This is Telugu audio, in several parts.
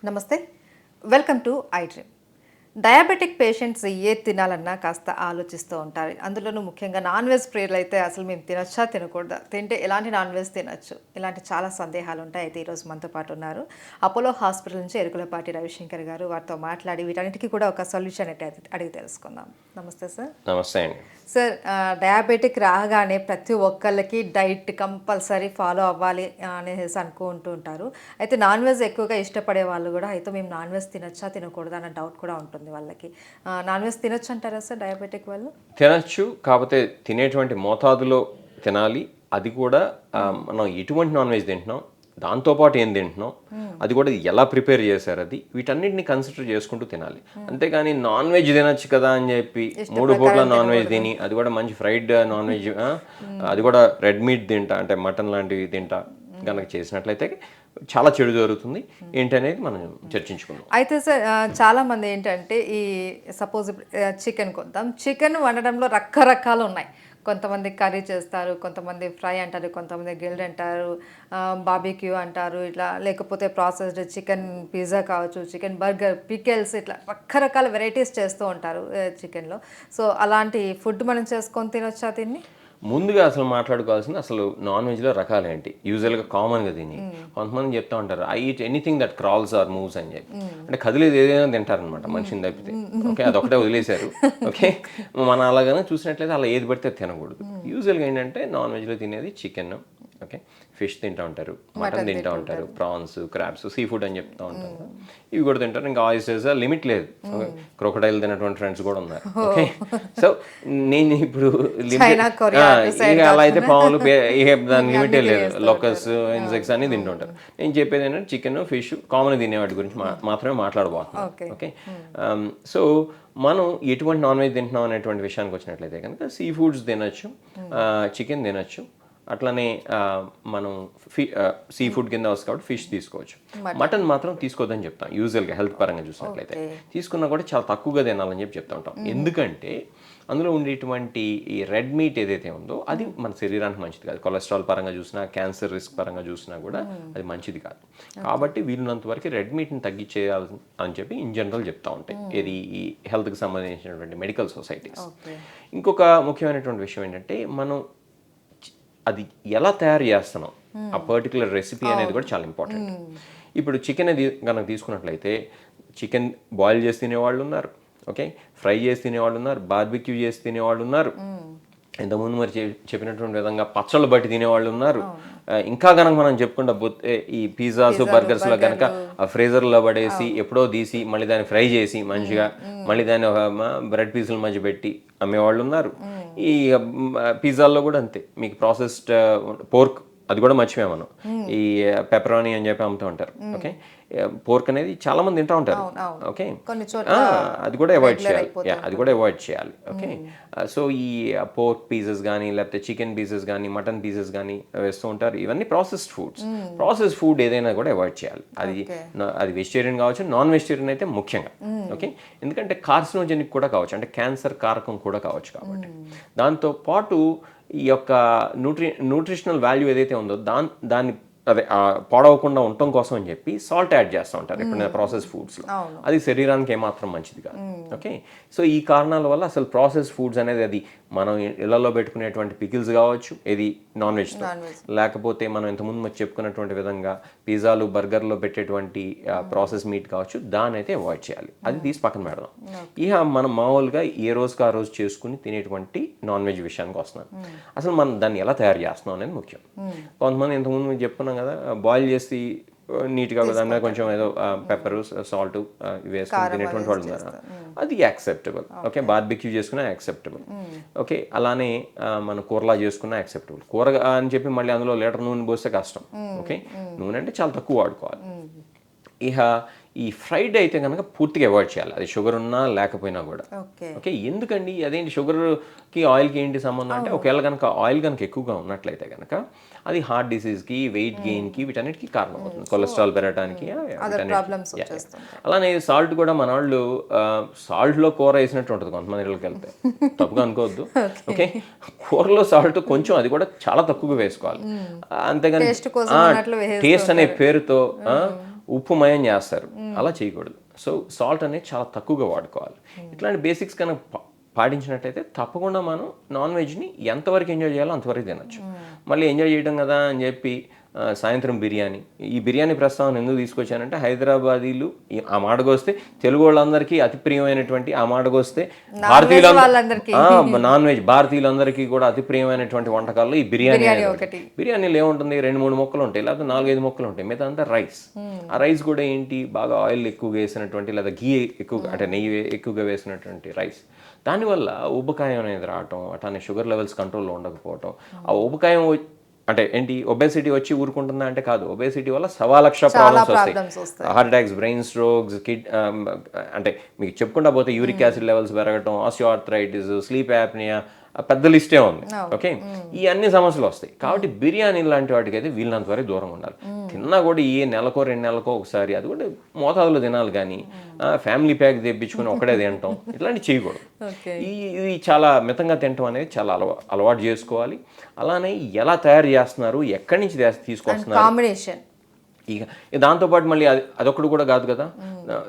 నమస్తే, welcome to I dream. Diabetic patients ఏది తినాలన్నా కాస్త ఆలోచిస్తూ ఉంటారు. అందులోనూ ముఖ్యంగా నాన్ వెజ్ ప్రియులు అయితే అసలు మేము తినొచ్చా తినకూడదా, తింటే ఎలాంటి నాన్ వెజ్ తినొచ్చు, ఇలాంటి చాలా సందేహాలు ఉంటాయి. అయితే ఈరోజు మనతో పాటు ఉన్నారు అపోలో హాస్పిటల్ నుంచి ఎరుకులపాటి రవిశంకర్ గారు. వారితో మాట్లాడి వీటన్నిటికీ కూడా ఒక సొల్యూషన్ అయితే అడిగి తెలుసుకుందాం. నమస్తే సార్. నమస్తే అండి. సార్, డయాబెటిక్ రాగానే ప్రతి ఒక్కళ్ళకి డైట్ కంపల్సరీ ఫాలో అవ్వాలి అనేసి అనుకుంటూ ఉంటారు. అయితే నాన్ వెజ్ ఎక్కువగా ఇష్టపడే వాళ్ళు కూడా అయితే మేము నాన్ వెజ్ తినొచ్చా తినకూడదా అన్న డౌట్ కూడా ఉంటుంది వాళ్ళకి. నాన్ వెజ్ తినొచ్చు అంటారా సార్ డయాబెటిక్ వాళ్ళు? తినచ్చు, కాకపోతే తినేటువంటి మోతాదులో తినాలి. అది కూడా మనం ఎటువంటి నాన్ వెజ్ తింటున్నాం, దాంతోపాటు ఏం తింటున్నాం, అది కూడా ఎలా ప్రిపేర్ చేశారు, అది వీటన్నిటిని కన్సిడర్ చేసుకుంటూ తినాలి. అంతేగాని నాన్ వెజ్ తినచ్చు కదా అని చెప్పి 3 పూట్ల నాన్ వెజ్ తిని, అది కూడా మంచి ఫ్రైడ్ నాన్ వెజ్, అది కూడా రెడ్ మీట్ తింటా అంటే మటన్ లాంటివి తింటా కనుక చేసినట్లయితే చాలా చెడు జరుగుతుంది. ఏంటనేది మనం చర్చించుకుందాం. అయితే సార్, చాలామంది ఏంటంటే ఈ సపోజ్ చికెన్ కొద్దాం, చికెన్ వండడంలో రకరకాలు ఉన్నాయి. కొంతమంది కర్రీ చేస్తారు, కొంతమంది ఫ్రై అంటారు, కొంతమంది గ్రిల్డ్ అంటారు, బార్బిక్యూ అంటారు, ఇట్లా లేకపోతే ప్రాసెస్డ్ చికెన్ పిజ్జా కావచ్చు, చికెన్ బర్గర్, పికెల్స్, ఇట్లా రకరకాల వెరైటీస్ చేస్తూ ఉంటారు చికెన్లో. సో అలాంటి ఫుడ్ మనం చేసుకొని తినొచ్చా దీన్ని? ముందుగా అసలు మాట్లాడుకోవాల్సింది అసలు నాన్ వెజ్లో రకాలు ఏంటి. యూజువల్గా కామన్గా తిని కొంతమంది చెప్తా ఉంటారు, I eat anything that crawls or moves అని చెప్పి. అంటే కదిలేదు ఏదైనా తింటారనమాట మనిషిని తప్పితే. ఓకే, అదొకటే వదిలేశారు. ఓకే, మన అలాగనే చూసినట్లయితే అలా ఏది పడితే తినకూడదు. యూజువల్గా ఏంటంటే నాన్ వెజ్లో తినేది చికెన్, ఓకే, ఫిష్ తింటూ ఉంటారు, మటన్ తింటూ ఉంటారు, ప్రాన్స్, క్రాబ్స్, సీ ఫుడ్ అని చెప్తూ ఉంటారు. ఇవి కూడా తింటారు. ఇంకా ఆయిస్టర్స్ లిమిట్ లేదు. క్రొకడైల్ తినటువంటి ఫ్రెండ్స్ కూడా ఉన్నారు. ఓకే, సో నేను ఇప్పుడు ఇక అలా అయితే పాములు దాని లిమిటే లేదు. లోకస్, ఇన్సెక్ట్స్ అన్ని తింటూ ఉంటారు. నేను చెప్పేది ఏంటంటే చికెన్, ఫిష్ కామన్ తినే వాటి గురించి మాత్రమే మాట్లాడబోతున్నాను. ఓకే, సో మనం ఎటువంటి నాన్ వెజ్ తింటున్నాం అనేటువంటి విషయానికి వచ్చినట్లయితే కనుక సీ ఫుడ్స్ తినచ్చు, చికెన్ తినచ్చు. అట్లనే మనం సీ ఫుడ్ కింద వస్తుంది కాబట్టి ఫిష్ తీసుకోవచ్చు. మటన్ మాత్రం తీసుకోవద్దని చెప్తాం యూజువల్గా. హెల్త్ పరంగా చూసినట్లయితే తీసుకున్నా కూడా చాలా తక్కువగా తినాలని చెప్పి చెప్తా ఉంటాం. ఎందుకంటే అందులో ఉండేటువంటి ఈ రెడ్ మీట్ ఏదైతే ఉందో అది మన శరీరానికి మంచిది కాదు. కొలెస్ట్రాల్ పరంగా చూసినా, క్యాన్సర్ రిస్క్ పరంగా చూసినా కూడా అది మంచిది కాదు. కాబట్టి వీలున్నంత వరకు రెడ్ మీట్ని తగ్గించేయాలి అని చెప్పి ఇన్ జనరల్ చెప్తా ఉంటాయి ఇది ఈ హెల్త్కి సంబంధించినటువంటి మెడికల్ సొసైటీస్. ఇంకొక ముఖ్యమైనటువంటి విషయం ఏంటంటే మనం అది ఎలా తయారు చేస్తున్నాం, ఆ పర్టికులర్ రెసిపీ అనేది కూడా చాలా ఇంపార్టెంట్. ఇప్పుడు చికెన్ కనుక తీసుకున్నట్లయితే చికెన్ బాయిల్ చేసి తినేవాళ్ళు ఉన్నారు, ఓకే, ఫ్రై చేసి తినేవాళ్ళు ఉన్నారు, బార్బిక్యూ చేసి తినేవాళ్ళు ఉన్నారు, ఇంతకుముందు మరి చెప్పినటువంటి విధంగా పచ్చళ్ళు బట్టి తినేవాళ్ళు ఉన్నారు. ఇంకా కనుక మనం చెప్పుకుంటా పోతే ఈ పిజ్జాస్, బర్గర్స్లో కనుక ఆ ఫ్రీజర్లో పడేసి ఎప్పుడో తీసి మళ్ళీ దాన్ని ఫ్రై చేసి మంచిగా మళ్ళీ దాన్ని బ్రెడ్ పీసుల మధ్య పెట్టి అమ్మేవాళ్ళు ఉన్నారు. ఈ పిజ్జాల్లో కూడా అంతే, మీకు ప్రాసెస్డ్ పోర్క్ అది కూడా మర్చిపోయాం మనం. ఈ పెపరోనీ అని చెప్పి అమ్ముతూ ఉంటారు. ఓకే, పోర్క్ అనేది చాలా మంది తింటూ ఉంటారు. ఓకే, అది కూడా అవాయిడ్ చేయాలి. అది కూడా అవాయిడ్ చేయాలి. ఓకే, సో ఈ పోర్క్ పీసెస్ కానీ లేకపోతే చికెన్ పీసెస్ కానీ మటన్ పీసెస్ కానీ వేస్తూ ఉంటారు. ఇవన్నీ ప్రాసెస్డ్ ఫుడ్స్. ప్రాసెస్డ్ ఫుడ్ ఏదైనా కూడా అవాయిడ్ చేయాలి. అది వెజిటేరియన్ కావచ్చు, నాన్ వెజిటేరియన్ అయితే ముఖ్యంగా. ఓకే, ఎందుకంటే కార్సినోజెనిక్ కూడా కావచ్చు, అంటే క్యాన్సర్ కారకం కూడా కావచ్చు. కాబట్టి దాంతో పాటు ఈ యొక్క న్యూట్రిషనల్ వాల్యూ ఏదైతే ఉందో దాన్ని అదే పాడవకుండా ఉండటం కోసం అని చెప్పి సాల్ట్ యాడ్ చేస్తూ ఉంటారు ఎప్పుడైనా ప్రాసెస్ ఫుడ్స్లో. అది శరీరానికి ఏమాత్రం మంచిది కాదు. ఓకే, సో ఈ కారణాల వల్ల అసలు ప్రాసెస్ ఫుడ్స్ అనేది అది మనం ఇళ్లలో పెట్టుకునేటువంటి పికిల్స్ కావచ్చు, ఇది నాన్ వెజ్తో, లేకపోతే మనం ఇంతకుముందు చెప్పుకున్నటువంటి విధంగా పిజ్జాలు, బర్గర్లో పెట్టేటువంటి ప్రాసెస్ మీట్ కావచ్చు, దాన్ని అయితే అవాయిడ్ చేయాలి. అది తీసి పక్కన పెడదాం. ఇక మనం మామూలుగా ఏ రోజుకి ఆ రోజు చేసుకుని తినేటువంటి నాన్ వెజ్ విషయానికి వస్తున్నాం. అసలు మనం దాన్ని ఎలా తయారు చేస్తున్నాం అనేది ముఖ్యం. కొంతమంది ఇంతకుముందు మేము చెప్పుకున్నాం కదా, బాయిల్ చేసి నీట్గా దాని మీద కొంచెం ఏదో పెప్పర్, సాల్ట్ వేసుకుని తినేటువంటి వాళ్ళు ఉన్నారు. అది యాక్సెప్టబుల్. ఓకే, బార్బిక్యూ చేసుకున్నా యాక్సెప్టబుల్. ఓకే, అలానే మనం కూరలా చేసుకున్నా యాక్సెప్టబుల్. కూర అని చెప్పి మళ్ళీ అందులో లీటర్ నూనె పోస్తే కష్టం. ఓకే, నూనె అంటే చాలా తక్కువ వాడుకోవాలి. ఇక ఈ ఫ్రైడ్ అయితే కనుక పూర్తిగా అవాయిడ్ చేయాలి, అది షుగర్ ఉన్నా లేకపోయినా కూడా. ఓకే. ఓకే, ఎందుకండి అదేంటి షుగర్కి ఆయిల్కి ఏంటి సంబంధం అంటే, ఒకవేళ కనుక ఆయిల్ కనుక ఎక్కువగా ఉన్నట్లయితే కనుక అది హార్ట్ డిసీజ్కి, వెయిట్ గెయిన్కి, వీటన్నిటికీ కారణం అవుతుంది, కొలెస్ట్రాల్ పెరగడానికి. ప్రాబ్లమ్స్ వచ్చేస్తుంటాయి. అలానే సాల్ట్ కూడా మన వాళ్ళు సాల్ట్లో కూర వేసినట్టు ఉంటుంది కొంతమంది ఇళ్ళకి వెళ్తే, తప్పుగా అనుకోవద్దు. ఓకే, కూరలో సాల్ట్ కొంచెం, అది కూడా చాలా తక్కువగా వేసుకోవాలి. అంతేగాని టేస్ట్ అనే పేరుతో ఉప్పు మయం చేస్తారు, అలా చేయకూడదు. సో సాల్ట్ అనేది చాలా తక్కువగా వాడుకోవాలి. ఇట్లాంటి బేసిక్స్ కనుక పాటించినట్టయితే తప్పకుండా మనం నాన్ వెజ్ని ఎంతవరకు ఎంజాయ్ చేయాలో అంతవరకు తినచ్చు. మళ్ళీ ఎంజాయ్ చేయడం కదా అని చెప్పి సాయంత్రం బిర్యానీ, ఈ బిర్యానీ ప్రస్తావన ఎందుకు తీసుకొచ్చానంటే, హైదరాబాదీలు ఆ మాటకొస్తే తెలుగు వాళ్ళందరికీ అతి ప్రియమైనటువంటి, ఆ మాటకొస్తే నాన్ వెజ్ భారతీయులందరికీ కూడా అతి ప్రియమైనటువంటి వంటకాల్లో ఈ బిర్యానీ. బిర్యానీలో ఏముంటుంది, 2-3 ముక్కలు ఉంటాయి, లేకపోతే 4-5 ముక్కలు ఉంటాయి, మిగతా అంతా రైస్. ఆ రైస్ కూడా ఏంటి, బాగా ఆయిల్ ఎక్కువగా వేసినటువంటి, లేదా ఘీ ఎక్కువగా అంటే నెయ్యి ఎక్కువగా వేసినటువంటి రైస్. దానివల్ల ఉబకాయం అనేది రావటం, అట్లానే షుగర్ లెవెల్స్ కంట్రోల్లో ఉండకపోవటం. ఆ ఉబకాయం అంటే ఏంటి, ఒబేసిటీ వచ్చి ఊరుకుంటుందా అంటే కాదు, ఒబేసిటీ వల్ల 1,00,000 ప్రాబ్లమ్స్ వస్తాయి. హార్ట్ అటాక్స్, బ్రెయిన్ స్ట్రోక్స్, అంటే మీకు చెప్పుకుంటా పోతే యూరిక్ యాసిడ్ లెవెల్స్ పెరగటం, ఆస్టియోఆర్థరైటిస్, స్లీప్ యాప్నియా, పెద్ద లిస్టే ఉంది. ఓకే, ఈ అన్ని సమస్యలు వస్తాయి. కాబట్టి బిర్యానీ లాంటి వాటికి అయితే వీళ్ళంత వరకు దూరంగా ఉండాలి. తిన్నా కూడా ఏ నెలకో 2 నెలలకో ఒకసారి, అది కూడా మోతాదులో తినాలి. కానీ ఫ్యామిలీ ప్యాక్ తెప్పించుకుని ఒకటే తినటం ఇట్లాంటివి చేయకూడదు. ఇది చాలా మితంగా తినటం అనేది చాలా అలవాటు చేసుకోవాలి. అలానే ఎలా తయారు చేస్తున్నారు, ఎక్కడి నుంచి తీసుకొస్తున్నారు, కాంబినేషన్. ఇక దాంతోపాటు మళ్ళీ అదొకటి కూడా కాదు కదా,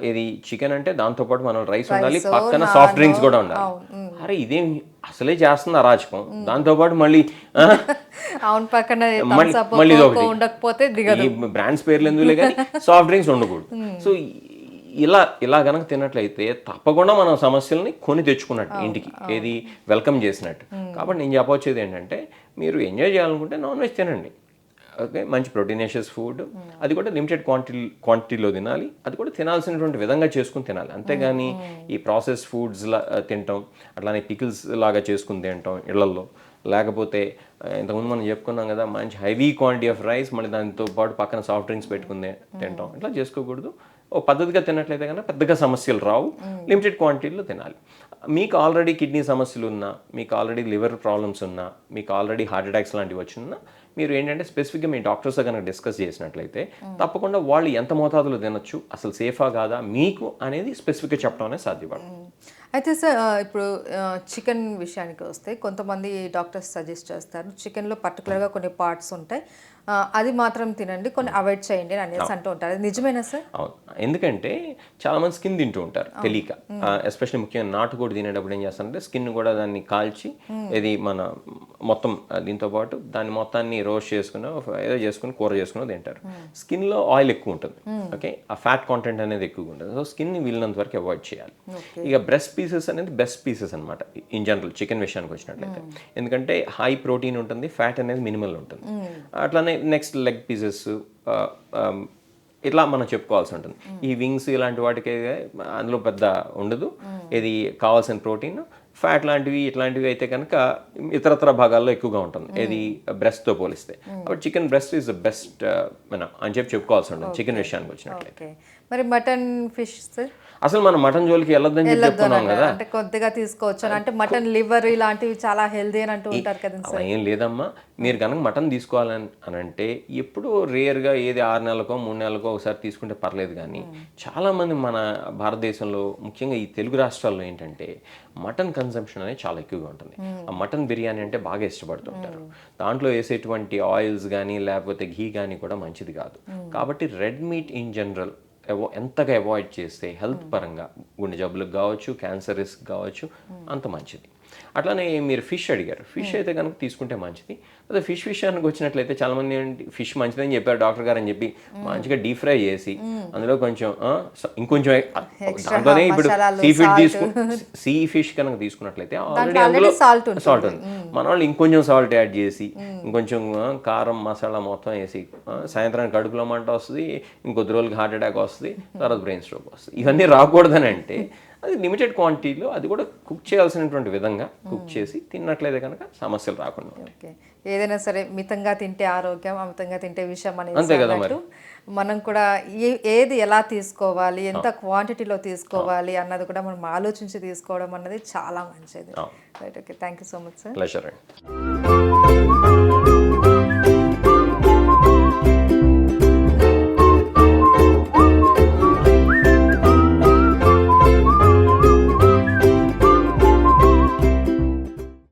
ఇది చికెన్ అంటే దాంతోపాటు మనం రైస్ ఉండాలి, పక్కన సాఫ్ట్ డ్రింక్స్ కూడా ఉండాలి. అరే ఇదేం అసలే చేస్తుంది అరాచకం, దాంతోపాటు మళ్ళీ మళ్ళీ ఈ బ్రాండ్స్ పేర్లు ఎందుకులే కానీ సాఫ్ట్ డ్రింక్స్ ఉండకూడదు. సో ఇలా కనుక తిన్నట్లయితే తప్పకుండా మనం సమస్యల్ని కొని తెచ్చుకున్నట్టు ఇంటికి, ఏది వెల్కమ్ చేసినట్టు. కాబట్టి నేను చెప్పొచ్చేది ఏంటంటే, మీరు ఎంజాయ్ చేయాలనుకుంటే నాన్ వెజ్ తినండి. ఓకే, మంచి ప్రోటీనేషియస్ ఫుడ్, అది కూడా లిమిటెడ్ క్వాంటిటీలో తినాలి, అది కూడా తినాల్సినటువంటి విధంగా చేసుకుని తినాలి. అంతేగాని ఈ ప్రాసెస్ ఫుడ్స్ తినటం, అట్లానే పికిల్స్ లాగా చేసుకుని తినటం ఇళ్లలో, లేకపోతే ఇంతకుముందు మనం చెప్పుకున్నాం కదా, మంచి హెవీ క్వాంటిటీ ఆఫ్ రైస్, మళ్ళీ దాంతో పాటు పక్కన సాఫ్ట్ డ్రింక్స్ పెట్టుకుని తినటం, ఇట్లా చేసుకోకూడదు. ఓ పద్ధతిగా తిన్నట్లయితే కన్నా పెద్దగా సమస్యలు రావు, లిమిటెడ్ క్వాంటిటీలో తినాలి. మీకు ఆల్రెడీ కిడ్నీ సమస్యలు ఉన్నా, మీకు ఆల్రెడీ లివర్ ప్రాబ్లమ్స్ ఉన్నా, మీకు ఆల్రెడీ హార్ట్ అటాక్స్ లాంటివి వచ్చినా, మీరు ఏంటంటే స్పెసిఫిక్గా మీ డాక్టర్స్తో కనుక డిస్కస్ చేసినట్లయితే తప్పకుండా వాళ్ళు ఎంత మోతాదులో తినొచ్చు, అసలు సేఫా కాదా మీకు అనేది స్పెసిఫిక్గా చెప్పడం అనేది సాధ్యపడదు. అయితే సార్, ఇప్పుడు చికెన్ విషయానికి వస్తే కొంతమంది డాక్టర్స్ సజెస్ట్ చేస్తారు, చికెన్లో పర్టికులర్గా కొన్ని పార్ట్స్ ఉంటాయి, అది మాత్రం తినండి, కొన్ని అవాయిడ్ చేయండి అని అనేసి అంటూ ఉంటారు. అది నిజమేనా సార్? అవును, ఎందుకంటే చాలా మంది స్కిన్ తింటూ ఉంటారు తెలియక. ఎస్పెషల్లీ ముఖ్యంగా నాటుకోడి తినేటప్పుడు ఏం చేస్తారంటే, స్కిన్ కూడా దాన్ని కాల్చి, ఇది మన మొత్తం దీంతో పాటు దాన్ని మొత్తాన్ని రోస్ట్ చేసుకుని ఏదో చేసుకుని కూర చేసుకుని తింటారు. స్కిన్లో ఆయిల్ ఎక్కువ ఉంటుంది. ఓకే, ఆ ఫ్యాట్ కాంటెంట్ అనేది ఎక్కువగా ఉంటుంది. సో స్కిన్ని వీళ్ళంత వరకు అవాయిడ్ చేయాలి. ఇక బ్రెస్ట్ పీసెస్ అనేది బెస్ట్ పీసెస్ అనమాట ఇన్ జనరల్ చికెన్ విషయానికి వచ్చినట్లయితే. ఎందుకంటే హై ప్రోటీన్ ఉంటుంది, ఫ్యాట్ అనేది మినిమల్ ఉంటుంది. అట్లానే నెక్స్ట్ లెగ్ పీసెస్, ఇట్లా మనం చెప్పుకోవాల్సి ఉంటుంది. ఈ వింగ్స్ ఇలాంటి వాటికి అందులో పెద్ద ఉండదు, ఇది కావాల్సిన ప్రోటీన్, ఫ్యాట్ లాంటివి ఇట్లాంటివి అయితే కనుక ఇతరత్ర భాగాల్లో ఎక్కువగా ఉంటుంది, ఏది బ్రెస్ట్తో పోలిస్తే. కాబట్టి chicken breast is the best అని చెప్పుకోవాల్సి ఉంటుంది చికెన్ విషయానికి వచ్చినట్లయితే. మరి మటన్, ఫిష్ అసలు మనం మటన్ జోలికి వెళ్ళొద్దని చెప్పుకున్నాం కదా, అంటే కొద్దిగా తీసుకోవచ్చు అంటే మటన్ లివర్ ఇలాంటివి చాలా హెల్దీ అని అంటూ ఉంటారు కదా. అలా ఏం లేదమ్మా, మీరు కనుక మటన్ తీసుకోవాలని అంటే ఎప్పుడో రేర్గా, ఏది 6 నెలలకో 3 నెలలకో ఒకసారి తీసుకుంటే పర్లేదు. కానీ చాలామంది మన భారతదేశంలో ముఖ్యంగా ఈ తెలుగు రాష్ట్రాల్లో ఏంటంటే మటన్ కన్సంప్షన్ అనేది చాలా ఎక్కువగా ఉంటుంది. ఆ మటన్ బిర్యానీ అంటే బాగా ఇష్టపడుతుంటారు. దాంట్లో వేసేటువంటి ఆయిల్స్ కానీ లేకపోతే ఘీ కానీ కూడా మంచిది కాదు. కాబట్టి రెడ్ మీట్ ఇన్ జనరల్ ఎంతగా అవాయిడ్ చేస్తే హెల్త్ పరంగా గుండె జబ్బులకు కావచ్చు, క్యాన్సర్ రిస్క్ కావచ్చు, అంత మంచిది. అట్లానే మీరు ఫిష్ అడిగారు, ఫిష్ అయితే కనుక తీసుకుంటే మంచిది. అదే ఫిష్ విషయానికి వచ్చినట్లయితే చాలామంది ఫిష్ మంచిదని చెప్పారు డాక్టర్ గారు అని చెప్పి మంచిగా డీప్ ఫ్రై చేసి అందులో కొంచెం ఇంకొంచెం దాంట్లోనే ఇప్పుడు సీ ఫిష్ కనుక తీసుకున్నట్లయితే ఆల్రెడీ అందులో సాల్ట్ ఉంది. మన వాళ్ళు ఇంకొంచెం సాల్ట్ యాడ్ చేసి ఇంకొంచెం కారం మసాలా మొత్తం వేసి సాయంత్రానికి కడుపులో మంట వస్తుంది, ఇంకొద్ది రోజులకి హార్ట్ అటాక్ వస్తుంది, తర్వాత బ్రెయిన్ స్ట్రోక్ వస్తుంది. ఇవన్నీ రాకూడదని అంటే అది లిమిటెడ్ క్వాంటిటీలో, అది కూడా కుక్ చేయాల్సినటువంటి విధంగా కుక్ చేసి తిన్నట్లయితే కనుక సమస్యలు రాకుండా ఉంటాయి. ఓకే. ఏదైనా సరే మితంగా తింటే ఆరోగ్యం, అమితంగా తింటే విషం అంతే అనేది కదా అన్నట్టు మనం కూడా ఏది ఎలా తీసుకోవాలి, ఎంత క్వాంటిటీలో తీసుకోవాలి అన్నది కూడా మనం ఆలోచించి తీసుకోవడం అన్నది చాలా మంచిది. Right. Okay. Thank you so much sir. Pleasure అండి.